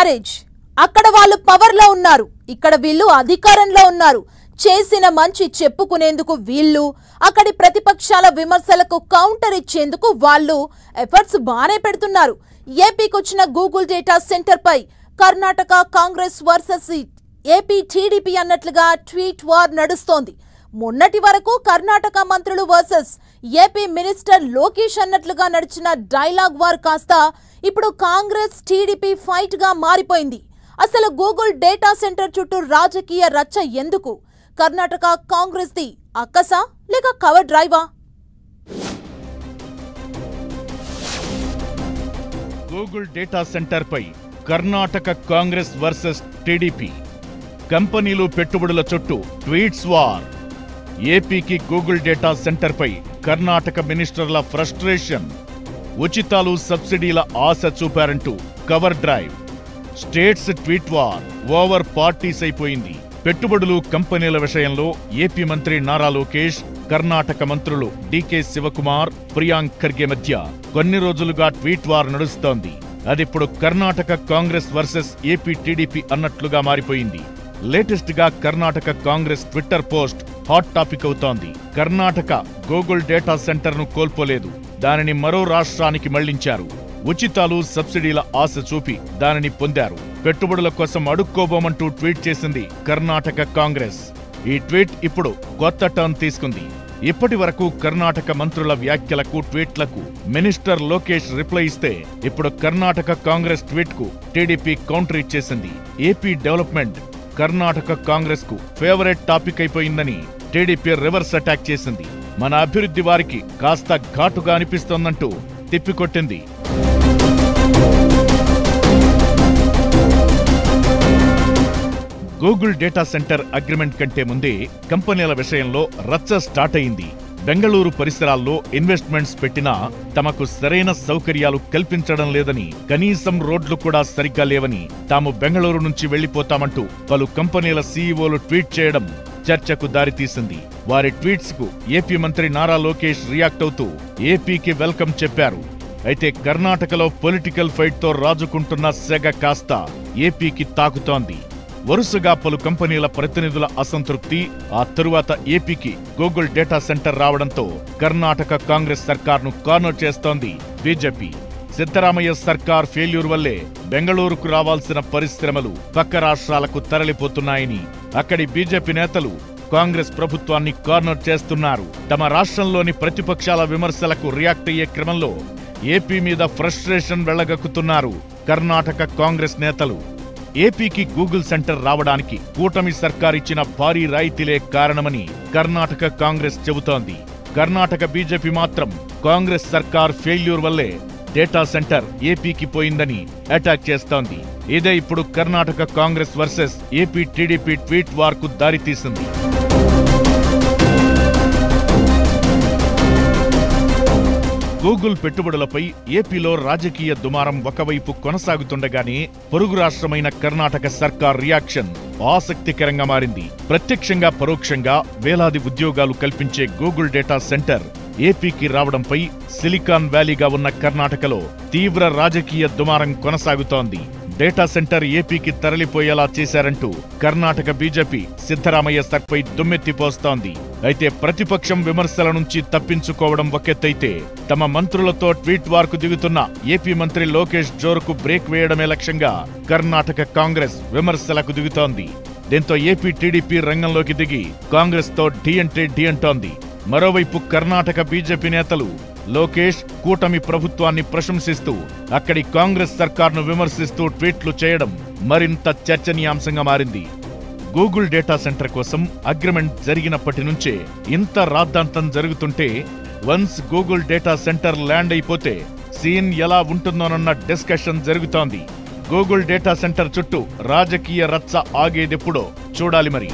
Marriage. అక్కడ వాళ్ళు పవర్లో ఉన్నారు, ఇక్కడ వీళ్ళు అధికారంలో ఉన్నారు. చేసిన మంచి చెప్పుకునేందుకు వీళ్ళు, అక్కడి ప్రతిపక్షాల విమర్శలకు కౌంటర్ ఇచ్చేందుకు వాళ్ళు ఎఫర్ట్స్ బానే పెడుతున్నారు. ఏపీకి వచ్చిన గూగుల్ డేటా సెంటర్ పై Karnataka Congress versus AP TDP అన్నట్లుగా ట్వీట్ వార్ నడుస్తోంది. మొన్నటి వరకు కర్ణాటక మంత్రులు వర్సెస్ ఏపీ మినిస్టర్ లోకేష్ అన్నట్లుగా నడిచిన డైలాగ్ వార్ కాస్త ఇప్పుడు కాంగ్రెస్ టీడీపీ ఫైట్ గా మారిపోయింది. అసలు గూగుల్ డేటా సెంటర్ చుట్టూ రాజకీయ రచ్చ ఎందుకు? కర్ణాటక కాంగ్రెస్ ది అక్కసా లేక కవర్ డ్రైవా? గూగుల్ డేటా సెంటర్ పై కర్ణాటక కాంగ్రెస్ వర్సెస్ టీడీపీ. కంపెనీలు పెట్టుబడుల చుట్టూ ట్వీట్స్ వార్. ఏపీకి గూగుల్ డేటా సెంటర్ పై కర్ణాటక మినిస్టర్ల ఫ్రస్ట్రేషన్. ఉచితాలు సబ్సిడీల ఆశ చూపారంటూ cover drive. States tweet war over parties అయిపోయింది. పెట్టుబడులు కంపెనీల విషయంలో ఏపీ మంత్రి నారా లోకేష్, కర్ణాటక మంత్రులు డీకే శివకుమార్, ప్రియాంక్ ఖర్గే మధ్య కొన్ని రోజులుగా ట్వీట్ వార్ నడుస్తోంది. అదిప్పుడు Karnataka Congress versus AP TDP అన్నట్లుగా మారిపోయింది. లేటెస్ట్ గా Karnataka Congress Twitter post hot topic అవుతోంది. కర్ణాటక గూగుల్ డేటా సెంటర్ ను కోల్పోలేదు, దానిని మరో రాష్ట్రానికి మళ్లించారు. ఉచితాలు సబ్సిడీల ఆశ చూపి దానిని పొందారు. పెట్టుబడుల కోసం అడుక్కోబోమంటూ ట్వీట్ చేసింది కర్ణాటక కాంగ్రెస్. ఈ ట్వీట్ ఇప్పుడు కొత్త టర్న్ తీసుకుంది. ఇప్పటి వరకు కర్ణాటక మంత్రుల వ్యాఖ్యలకు, ట్వీట్లకు మినిస్టర్ లోకేష్ రిప్లై ఇస్తే, ఇప్పుడు కర్ణాటక కాంగ్రెస్ ట్వీట్ కు టీడీపీ కౌంటర్ ఇచ్చేసింది. ఏపీ డెవలప్మెంట్ కర్ణాటక కాంగ్రెస్ కు ఫేవరెట్ టాపిక్ అయిపోయిందని టీడీపీ రివర్స్ అటాక్ చేసింది. మన అభివృద్ధి వారికి కాస్త ఘాటుగా అనిపిస్తోందంటూ తిప్పికొట్టింది. గూగుల్ డేటా సెంటర్ అగ్రిమెంట్ కంటే ముందే కంపెనీల విషయంలో రచ్చ స్టార్ట్ అయింది. బెంగళూరు పరిసరాల్లో ఇన్వెస్ట్మెంట్స్ పెట్టినా తమకు సరైన సౌకర్యాలు కల్పించడం లేదని, కనీసం రోడ్లు కూడా సరిగ్గా లేవని, తాము బెంగళూరు నుంచి వెళ్లిపోతామంటూ పలు కంపెనీల సీఈఓలు ట్వీట్ చేయడం చర్చకు దారితీసింది. వారి ట్వీట్స్ కు ఏపీ మంత్రి నారా లోకేష్ రియాక్ట్ అవుతూ ఏపీకి వెల్కమ్ చెప్పారు. అయితే కర్ణాటకలో పొలిటికల్ ఫైట్ తో రాజుకుంటున్న సెగ కాస్త ఏపీకి తాకుతోంది. వరుసగా పలు కంపెనీల ప్రతినిధుల అసంతృప్తి, ఆ తరువాత ఏపీకి గూగుల్ డేటా సెంటర్ రావడంతో కర్ణాటక కాంగ్రెస్ సర్కార్ను కార్నర్ చేస్తోంది బీజేపీ. సిద్ధరామయ్య సర్కార్ ఫెయిల్యూర్ వల్లే బెంగళూరుకు రావాల్సిన పరిశ్రమలు పక్క రాష్ట్రాలకు తరలిపోతున్నాయని అక్కడి బీజేపీ నేతలు కాంగ్రెస్ ప్రభుత్వాన్ని కార్నర్ చేస్తున్నారు. తమ రాష్ట్రంలోని ప్రతిపక్షాల విమర్శలకు రియాక్ట్ అయ్యే క్రమంలో ఏపీ మీద ఫ్రస్ట్రేషన్ వెళ్లగక్కుతున్నారు కర్ణాటక కాంగ్రెస్ నేతలు. ఏపీకి గూగుల్ సెంటర్ రావడానికి కూటమి సర్కార్ ఇచ్చిన భారీ రాయితీలే కారణమని కర్ణాటక కాంగ్రెస్ చెబుతోంది. కర్ణాటక బీజేపీ మాత్రం కాంగ్రెస్ సర్కార్ ఫెయిల్యూర్ వల్లే డేటా సెంటర్ ఏపీకి పోయిందని అటాక్ చేస్తోంది. ఇదే ఇప్పుడు Karnataka Congress versus AP TDP tweet war కు దారితీసింది. గూగుల్ పెట్టుబడులపై ఏపీలో రాజకీయ దుమారం ఒకవైపు కొనసాగుతుండగానే పొరుగు రాష్ట్రమైన కర్ణాటక సర్కార్ రియాక్షన్ ఆసక్తికరంగా మారింది. ప్రత్యక్షంగా పరోక్షంగా వేలాది ఉద్యోగాలు కల్పించే గూగుల్ డేటా సెంటర్ ఏపీకి రావడంపై సిలికాన్ వ్యాలీగా ఉన్న కర్ణాటకలో తీవ్ర రాజకీయ దుమారం కొనసాగుతోంది. డేటా సెంటర్ ఏపీకి తరలిపోయేలా చేశారంటూ కర్ణాటక బీజేపీ సిద్ధరామయ్య సర్పై దుమ్మెత్తిపోస్తోంది. అయితే ప్రతిపక్షం విమర్శల నుంచి తప్పించుకోవడం ఒకెత్తైతే, తమ మంత్రులతో ట్వీట్ వార్ కు దిగుతున్న ఏపీ మంత్రి లోకేష్ జోరుకు బ్రేక్ వేయడమే లక్ష్యంగా కర్ణాటక కాంగ్రెస్ విమర్శలకు దిగుతోంది. దీంతో ఏపీ టీడీపీ రంగంలోకి దిగి కాంగ్రెస్ తో ఢీ అంటే ఢీ అంటోంది. మరోవైపు కర్ణాటక బీజేపీ నేతలు లోకేష్, కూటమి ప్రభుత్వాన్ని ప్రశంసిస్తూ అక్కడి కాంగ్రెస్ సర్కార్ను విమర్శిస్తూ ట్వీట్లు చేయడం మరింత చర్చనీయాంశంగా మారింది. గూగుల్ డేటా సెంటర్ కోసం అగ్రిమెంట్ జరిగినప్పటి నుంచే ఇంత రాద్ధాంతం జరుగుతుంటే, once Google data centre land అయిపోతే సీన్ ఎలా ఉంటుందోనన్న డిస్కషన్ జరుగుతోంది. గూగుల్ డేటా సెంటర్ చుట్టూ రాజకీయ రచ్చ ఆగేదెప్పుడో చూడాలి మరి.